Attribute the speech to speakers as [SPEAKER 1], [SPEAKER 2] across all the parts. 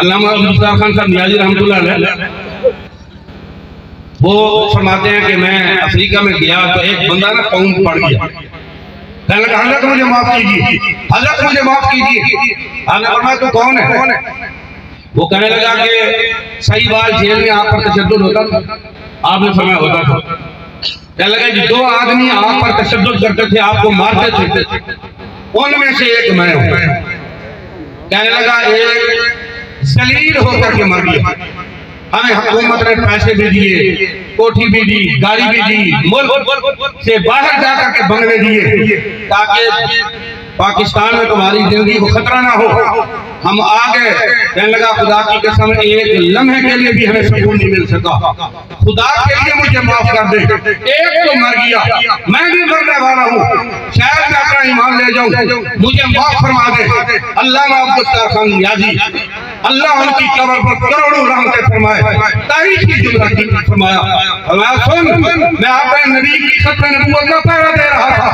[SPEAKER 1] علامہ مصطفیٰ خان صاحب نیازی رحمۃ اللہ علیہ وہ فرماتے ہیں کہ میں افریقہ میں گیا تو ایک بندہ نا قوم پڑ گیا، کہنے لگا حضرت مجھے معاف کیجیے، حضرت مجھے معاف کیجیے۔ آپ نے فرمایا تو کون ہے؟ وہ کہنے لگا کہ صحیح بات جیل میں آپ پر تشدد ہوتا تھا؟ آپ نے فرمایا ہوتا تھا۔ کہنے لگا کہ 2 آدمی آپ پر تشدد کرتے تھے، آپ کو مارتے تھے، ان میں سے ایک میں ہوں۔ کہنے لگا ایک ذلیل ہو کر کے مر گیا، ہمیں حکومت نے پیسے بھی دیے، کوٹھی بھی دی، گاڑی بھی دی، ملک سے باہر جا کر کے بنگلے دیے تاکہ پاکستان میں تمہاری زندگی کو خطرہ نہ ہو۔ ہم آگے، کہنے لگا خدا کی قسم ایک لمحے کے لیے بھی ہمیں سکون نہیں مل سکا، خدا کے لیے مجھے معاف کر دے، ایک تو مر گیا، میں بھی مرنے والا ہوں، شاید میں اپنا ایمان لے جاؤں، مجھے معاف فرما دے۔ علامہ عبدالستار خان نیازی اللہ ان کی قبر پر کروڑوں رحمتیں فرمائے، تاریخی جملہ کی فرمایا، سن میں اپنے نبی کی ختم نبوت کا پہرا دے رہا تھا،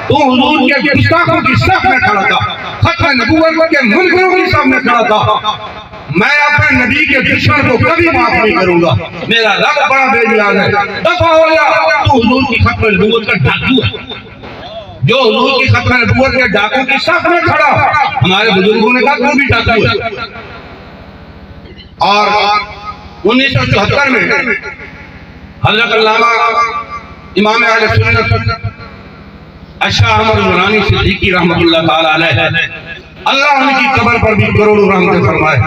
[SPEAKER 1] تو حضور کے گستاخوں کی صف میں کھڑا تھا، ختم نبوت کے منکروں کی صف میں کھڑا تھا۔ میں اپنے نبی کے دشمن کو کبھی معاف نہیں کروں گا، میرا رب بڑا بے نیاز ہے، دفع ہو جا، تو حضور کی ختم نبوت کا ڈاکو ہے۔ جو حضور کی ختم نبوت کے ڈاکوں کی صف میں کھڑا، ہمارے بزرگوں نے کہا تو بھی ڈاکو ہے۔ اور 1974 میں حضرت علامہ امام اہل سنت اشاہ احمد نورانی صدیقی رحمۃ اللہ تعالی علیہ، اللہ ان کی قبر پر بھی کروڑوں رحمتیں فرمائے،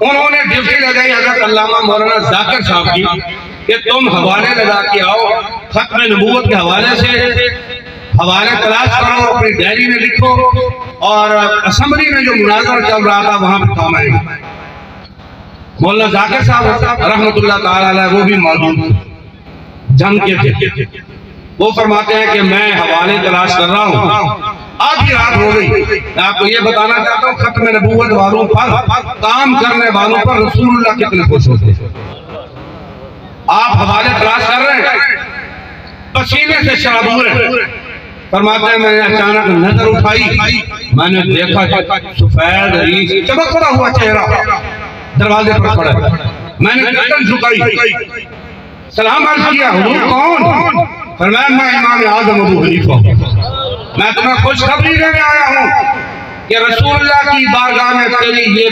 [SPEAKER 1] انہوں نے ڈیوٹی لگائی حضرت علامہ مولانا ذاکر صاحب کی کہ تم حوالے لگا کے آؤ، ختم نبوت کے حوالے سے حوالے تلاش کرو، اپنی ڈائری میں لکھو، اور اسمبلی میں جو مناظرہ چل رہا تھا وہاں پہ کام آئے گا۔ مولانا ذاکر صاحب رحمۃ اللہ تعالی علیہ وہ بھی موجود تھے، جنگ کے تھے۔ وہ فرماتے ہیں کہ میں حوالے تلاش کر رہا ہوں، آدھی رات ہو گئی، میں آپ کو یہ بتانا چاہتا ہوں ختم نبوت والوں پر، کام کرنے والوں پر رسول اللہ کتنے خوش ہوتے ہیں۔ آپ حوالے تلاش کر رہے ہیں، پسینے سے شرابور ہیں۔ فرماتے ہیں میں نے اچانک نظر اٹھائی، میں نے دیکھا سفید ریش چمکتا ہوا چہرہ دروازے پر کھڑا ہے، میں نے گردن جھکائی، سلام عرض کیا، حضور کون؟ فرمایا میں امام اعظم ابو حنیفہ، میں تمہیں خوشخبری دینے آیا ہوں کہ رسول اللہ کی بارگاہ میں تیری یہ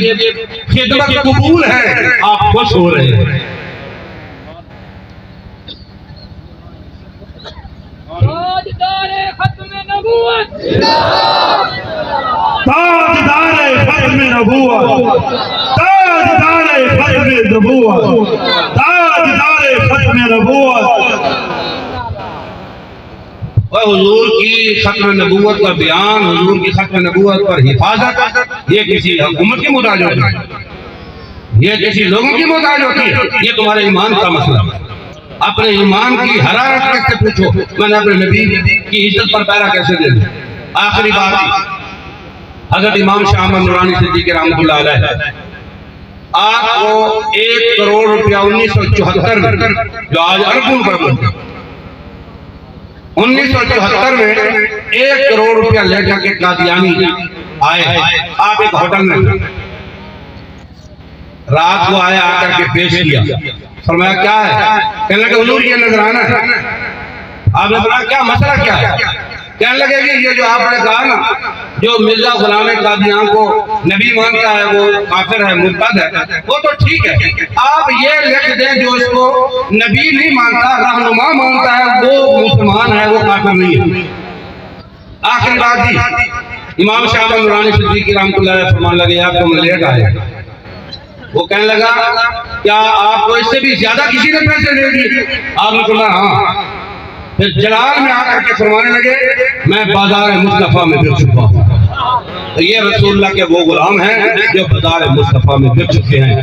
[SPEAKER 1] خدمت قبول ہے، آپ خوش ہو رہے ہیں۔
[SPEAKER 2] تاجدار ختم نبوت،
[SPEAKER 3] تاجدار ختم نبوت، تاجدار ختم نبوت، تاجدار ختم نبوت۔
[SPEAKER 1] حضور کی ختم نبوت کا بیان، حضور کی ختم نبوت پر حفاظت، یہ کسی حکومت کی محتاج ہوتی ہے، یہ کسی لوگوں کی محتاج ہوتی ہے، یہ تمہارے ایمان کا مسئلہ ہے۔ اپنے ایمان کی حرارت کیسے پوچھو، میں نے اپنے نبی کی عزت پر پیرا کیسے دے دوں۔ آخری بات حضرت امام شاہ احمد نورانی صدیقی رحمۃ اللہ علیہ، آپ کو 1 کروڑ روپیہ 1974 میں، جو آج اربوں پر بنتا، 1974 میں 1 کروڑ روپیہ لے کر کے قادیانی آئے، آپ ایک ہوٹل میں رات کو آئے، آ کر کے پیش کیا، فرمایا کیا ہے؟ کہنے لگے حضور یہ نظرانہ ہے۔ آپ نے فرمایا کیا مسئلہ کیا ہے؟ کہنے لگے کہ یہ جو آپ نے کہا نا، جو مرزا غلام قادیان کو نبی مانتا ہے وہ کافر ہے، مرتد ہے، وہ تو ٹھیک ہے، آپ یہ لکھ دیں جو اس کو نبی نہیں مانتا، رہنما مانتا ہے، وہ مسلمان ہے، وہ کافر نہیں ہے۔ آخری بات جی، امام شاہ احمد نورانی صدیقی رحمۃ اللہ علیہ فرمان لگے آپ کو لیٹ آئے، وہ کہنے لگا کیا آپ کو اس سے بھی زیادہ کسی نے پیسے دے دیے؟ آپ نے کہا ہاں۔ پھر جلال میں آ کر کے فرمانے لگے میں بازار مصطفیٰ میں پھر چکا ہوں۔ تو یہ رسول اللہ کے وہ غلام ہیں جو بازار مصطفیٰ میں پھر چکے ہیں۔